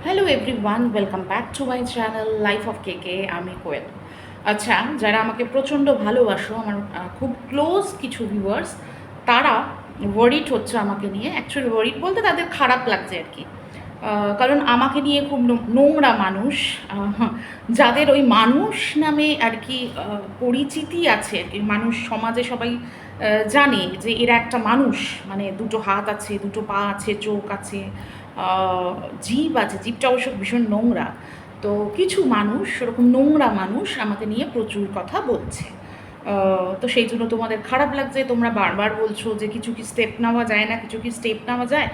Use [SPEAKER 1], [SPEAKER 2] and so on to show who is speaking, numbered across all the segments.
[SPEAKER 1] Hello everyone, welcome back to my channel life of কেকে। আমি কোয়েল। আচ্ছা, যারা আমাকে প্রচণ্ড ভালোবাসো, আমার খুব ক্লোজ কিছু ভিউয়ার্স, তারা ওয়ারিড হচ্ছে আমাকে নিয়ে। অ্যাকচুয়ালি ওয়ারিড বলতে তাদের খারাপ লাগছে আর কি। কারণ আমাকে নিয়ে খুব নোংরা মানুষ, যাদের ওই মানুষ নামে আর কি পরিচিতি আছে আর কি, মানুষ সমাজে সবাই জানে যে এরা একটা মানুষ, মানে দুটো হাত আছে, দুটো পা আছে, চোখ আছে, জিভ আছে, জিভটা অবশ্য ভীষণ নোংরা। তো কিছু মানুষ, ওরকম নোংরা মানুষ আমাকে নিয়ে প্রচুর কথা বলছে। তো সেই জন্য তোমাদের খারাপ লাগছে, তোমরা বারবার বলছো যে কিছু কি স্টেপ নেওয়া যায় না, কিছু কি স্টেপ নেওয়া যায়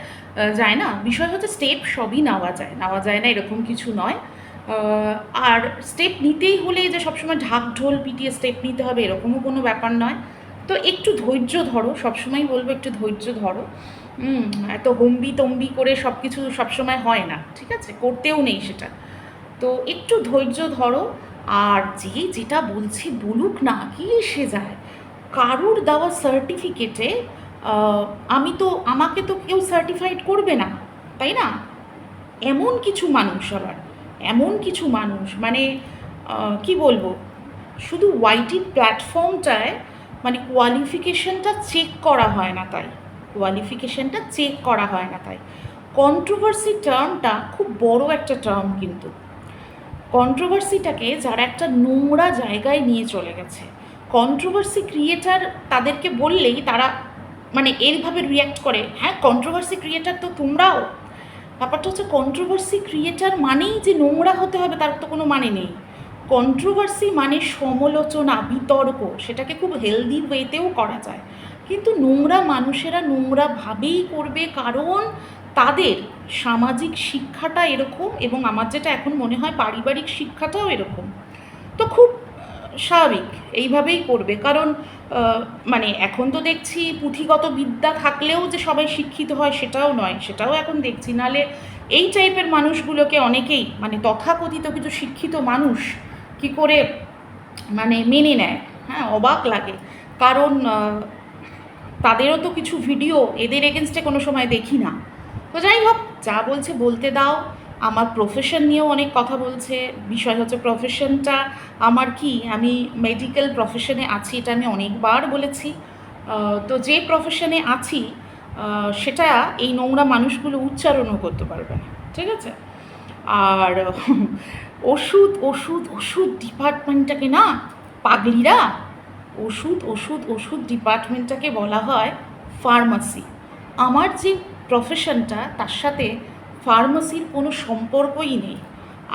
[SPEAKER 1] যায় না। বিষয় হচ্ছে স্টেপ সবই নেওয়া যায় না এরকম কিছু নয়। আর স্টেপ নিতেই হলে যে সবসময় ঢাক ঢোল পিটিয়ে স্টেপ নিতে হবে এরকমও কোনো ব্যাপার নয়। তো একটু ধৈর্য ধরো, সবসময় বলবো একটু ধৈর্য ধরো। এত হম্বি তম্বি করে সব কিছু সবসময় হয় না, ঠিক আছে, করতেও নেই সেটা। তো একটু ধৈর্য ধরো। আর যেটা বলছি বলুক না, কি এসে যায়। কারুর দেওয়া সার্টিফিকেটে আমাকে তো কেউ সার্টিফাইড করবে না, তাই না? এমন কিছু মানুষ, আবার এমন কিছু মানুষ, মানে কি বলবো, শুধু ওয়াইটি প্ল্যাটফর্মটায় মানে কোয়ালিফিকেশনটা চেক করা হয় না, তাই কোয়ালিফিকেশনটা চেক করা হয় না তাই কন্ট্রোভার্সি টার্মটা খুব বড় একটা টার্ম, কিন্তু কন্ট্রোভার্সিটাকে যারা একটা নোংরা জায়গায় নিয়ে চলে গেছে, কন্ট্রোভার্সি ক্রিয়েটার তাদেরকে বললেই তারা মানে এইভাবে রিয়্যাক্ট করে, হ্যাঁ কন্ট্রোভার্সি ক্রিয়েটার তো তোমরাও। ব্যাপারটা হচ্ছে কন্ট্রোভার্সি ক্রিয়েটার মানেই যে নোংরা হতে হবে তার তো কোনো মানে নেই। কন্ট্রোভার্সি মানে সমালোচনা, বিতর্ক, সেটাকে খুব হেলদি ওয়েতেও করা যায়। কিন্তু নোংরা মানুষেরা নোংরাভাবেই করবে, কারণ তাদের সামাজিক শিক্ষাটা এরকম, এবং আমার যেটা এখন মনে হয় পারিবারিক শিক্ষাটাও এরকম। তো খুব স্বাভাবিক এইভাবেই করবে, কারণ মানে এখন তো দেখছি পুঁথিগত বিদ্যা থাকলেও যে সবাই শিক্ষিত হয় সেটাও নয়, সেটাও এখন দেখছি। নালে এই টাইপের মানুষগুলোকে অনেকেই, মানে তথাকথিত কিছু শিক্ষিত মানুষ কি করে মানে মেনে নেয়, হ্যাঁ অবাক লাগে। কারণ তাদেরও তো কিছু ভিডিও এদের এগেনস্টে কোনো সময় দেখি না। তো যাই হোক, যা বলছে বলতে দাও। আমার প্রফেশন নিয়েও অনেক কথা বলছে। বিষয় হচ্ছে প্রফেশনটা আমার কি, আমি মেডিকেল প্রফেশনে আছি, এটা আমি অনেকবার বলেছি। তো যে প্রফেশনে আছি সেটা এই নোংরা মানুষগুলো উচ্চারণও করতে পারবে না, ঠিক আছে? আর ওষুধ ওষুধ ওষুধ ডিপার্টমেন্টটাকে না, পাগলিরা, ওষুধ ওষুধ ওষুধ ডিপার্টমেন্টটাকে বলা হয় ফার্মাসি। আমার যে প্রফেশনটা তার সাথে ফার্মাসির কোনো সম্পর্কই নেই।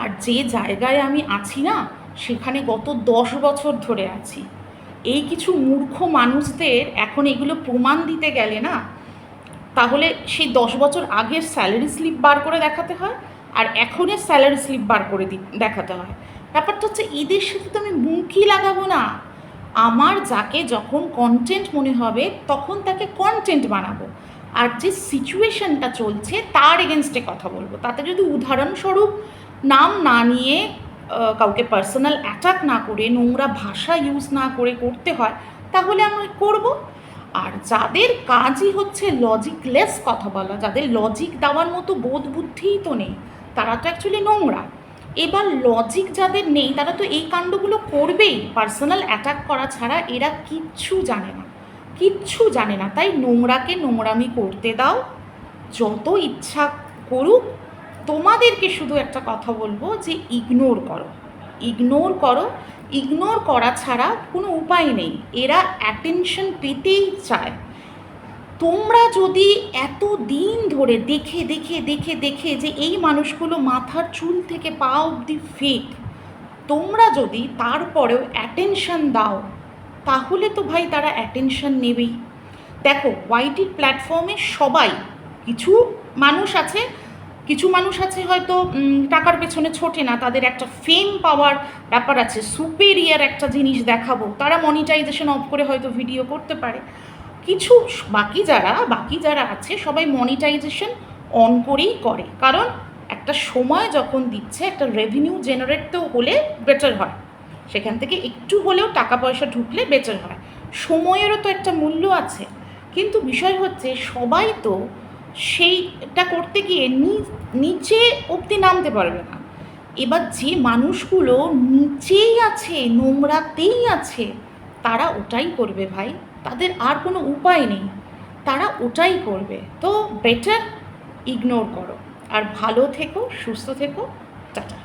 [SPEAKER 1] আর যে জায়গায় আমি আছি না, সেখানে গত 10 বছর ধরে আছি। এই কিছু মূর্খ মানুষদের এখন এগুলো প্রমাণ দিতে গেলে না, তাহলে সেই 10 বছর আগের স্যালারি স্লিপ বার করে দেখাতে হয়, আর এখনের স্যালারি স্লিপ বার করে দেখাতে হয়। ব্যাপারটা হচ্ছে এদের সাথে তো আমি মুখই লাগাবো না। আমার যাকে যখন কন্টেন্ট মনে হবে তখন তাকে কন্টেন্ট বানাবো, আর যে সিচুয়েশনটা চলছে তার এগেনস্টে কথা বলবো। তাতে যদি উদাহরণস্বরূপ নাম না নিয়ে, কাউকে পার্সোনাল অ্যাটাক না করে, নোংরা ভাষা ইউজ না করে করতে হয়, তাহলে আমরা করব। আর যাদের কাজই হচ্ছে লজিকলেস কথা বলা, যাদের লজিক দেওয়ার মতো বোধ বুদ্ধিই তো নেই, তারা তো অ্যাকচুয়ালি নোংরা। এবার লজিক যাদের নেই তারা তো এই কাণ্ডগুলো করবেই, পার্সোনাল অ্যাটাক করা ছাড়া এরা কিচ্ছু জানে না, কিচ্ছু জানে না। তাই নোংরাকে নোংরামি করতে দাও, যত ইচ্ছা করুক। তোমাদেরকে শুধু একটা কথা বলবো যে ইগনোর করো, ইগনোর করো। ইগনোর করা ছাড়া কোনো উপায় নেই, এরা অ্যাটেনশন পেতেই চায়। তোমরা যদি এত দিন ধরে দেখে দেখে দেখে দেখে যে এই মানুষগুলো মাথার চুল থেকে পা অবধি ফেক, তোমরা যদি তারপরেও অ্যাটেনশন দাও, তাহলে তো ভাই তারা অ্যাটেনশন নেবেই। দেখো ওয়াইটির প্ল্যাটফর্মে সবাই, কিছু মানুষ আছে, কিছু মানুষ আছে হয়তো টাকার পেছনে ছোটে না, তাদের একটা ফেম পাওয়ার ব্যাপার আছে, সুপেরিয়ার একটা জিনিস দেখাবো, তারা মনিটাইজেশন অফ করে হয়তো ভিডিও করতে পারে। কিছু বাকি যারা আছে সবাই মনিটাইজেশন অন করেই করে, কারণ একটা সময় যখন দিচ্ছে একটা রেভিনিউ জেনারেট তো হলে বেটার হয়, সেখান থেকে একটু হলেও টাকা পয়সা ঢুকলে বেটার হয়। সময়েরও তো একটা মূল্য আছে। কিন্তু বিষয় হচ্ছে সবাই তো সেইটা করতে গিয়ে নিচে অবধি নামতে পারবে না। এবার যে মানুষগুলো নিচেই আছে, নোংরাতেই আছে, তারা ওটাই করবে ভাই, তাদের আর কোনো উপায় নেই, তারা ওটাই করবে। তো বেটার ইগনোর করো, আর ভালো থেকো, সুস্থ থেকো, টাটা।